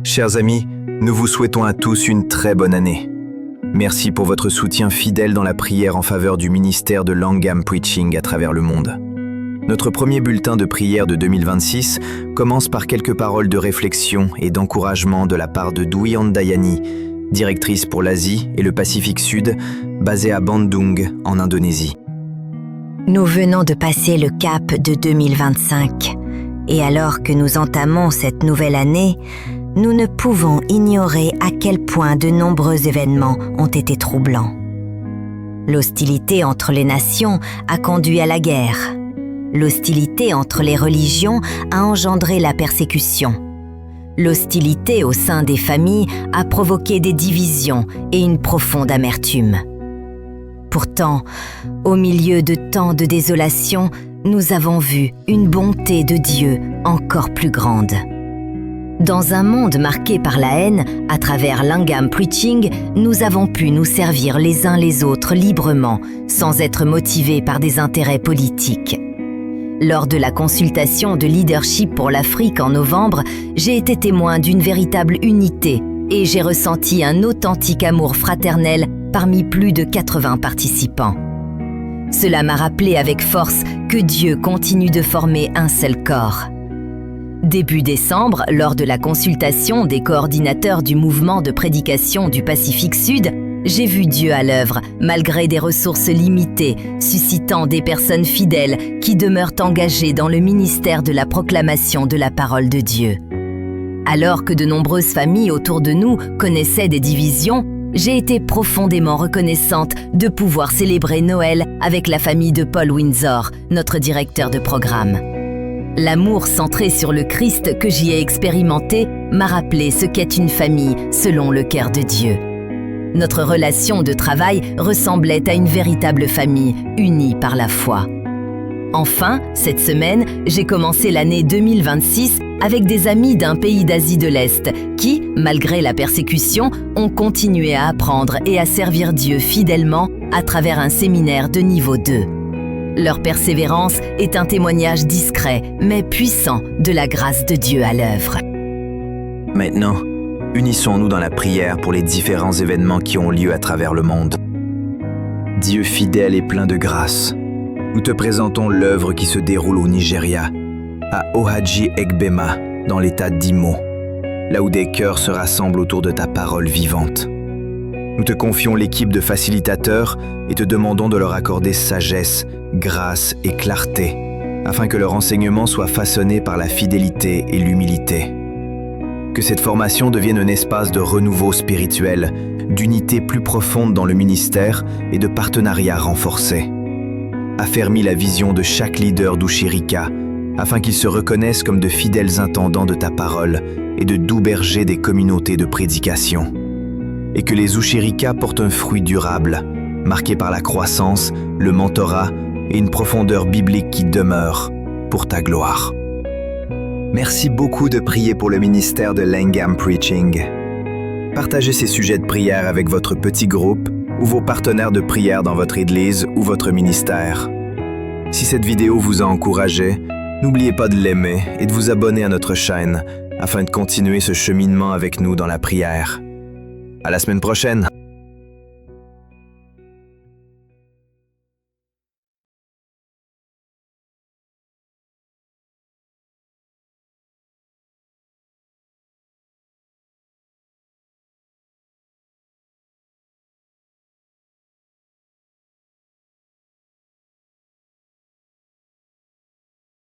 Chers amis, nous vous souhaitons à tous une très bonne année. Merci pour votre soutien fidèle dans la prière en faveur du ministère de Langham Preaching à travers le monde. Notre premier bulletin de prière de 2026 commence par quelques paroles de réflexion et d'encouragement de la part de Dwi Handayani, directrice pour l'Asie et le Pacifique Sud, basée à Bandung, en Indonésie. Nous venons de passer le cap de 2025, et alors que nous entamons cette nouvelle année, nous ne pouvons ignorer à quel point de nombreux événements ont été troublants. L'hostilité entre les nations a conduit à la guerre. L'hostilité entre les religions a engendré la persécution. L'hostilité au sein des familles a provoqué des divisions et une profonde amertume. Pourtant, au milieu de tant de désolation, nous avons vu une bonté de Dieu encore plus grande. Dans un monde marqué par la haine, à travers Langham Preaching, nous avons pu nous servir les uns les autres librement, sans être motivés par des intérêts politiques. Lors de la consultation de leadership pour l'Afrique en novembre, j'ai été témoin d'une véritable unité et j'ai ressenti un authentique amour fraternel parmi plus de 80 participants. Cela m'a rappelé avec force que Dieu continue de former un seul corps. Début décembre, lors de la consultation des coordinateurs du mouvement de prédication du Pacifique Sud, j'ai vu Dieu à l'œuvre, malgré des ressources limitées, suscitant des personnes fidèles qui demeurent engagées dans le ministère de la proclamation de la parole de Dieu. Alors que de nombreuses familles autour de nous connaissaient des divisions, j'ai été profondément reconnaissante de pouvoir célébrer Noël avec la famille de Paul Windsor, notre directeur de programme. L'amour centré sur le Christ que j'y ai expérimenté m'a rappelé ce qu'est une famille selon le cœur de Dieu. Notre relation de travail ressemblait à une véritable famille unie par la foi. Enfin, cette semaine, j'ai commencé l'année 2026 avec des amis d'un pays d'Asie de l'Est qui, malgré la persécution, ont continué à apprendre et à servir Dieu fidèlement à travers un séminaire de niveau 2. Leur persévérance est un témoignage discret, mais puissant de la grâce de Dieu à l'œuvre. Maintenant, unissons-nous dans la prière pour les différents événements qui ont lieu à travers le monde. Dieu fidèle et plein de grâce, nous te présentons l'œuvre qui se déroule au Nigeria, à Ohaji-Egbema, dans l'état d'Imo, là où des cœurs se rassemblent autour de ta parole vivante. Nous te confions l'équipe de facilitateurs et te demandons de leur accorder sagesse, grâce et clarté, afin que leur enseignement soit façonné par la fidélité et l'humilité. Que cette formation devienne un espace de renouveau spirituel, d'unité plus profonde dans le ministère et de partenariat renforcé. Affermis la vision de chaque leader d'Ushirika, afin qu'ils se reconnaissent comme de fidèles intendants de ta parole et de doux bergers des communautés de prédication. Et que les Ushirika portent un fruit durable, marqué par la croissance, le mentorat et une profondeur biblique qui demeure pour ta gloire. Merci beaucoup de prier pour le ministère de Langham Preaching. Partagez ces sujets de prière avec votre petit groupe ou vos partenaires de prière dans votre église ou votre ministère. Si cette vidéo vous a encouragé, n'oubliez pas de l'aimer et de vous abonner à notre chaîne afin de continuer ce cheminement avec nous dans la prière. À la semaine prochaine!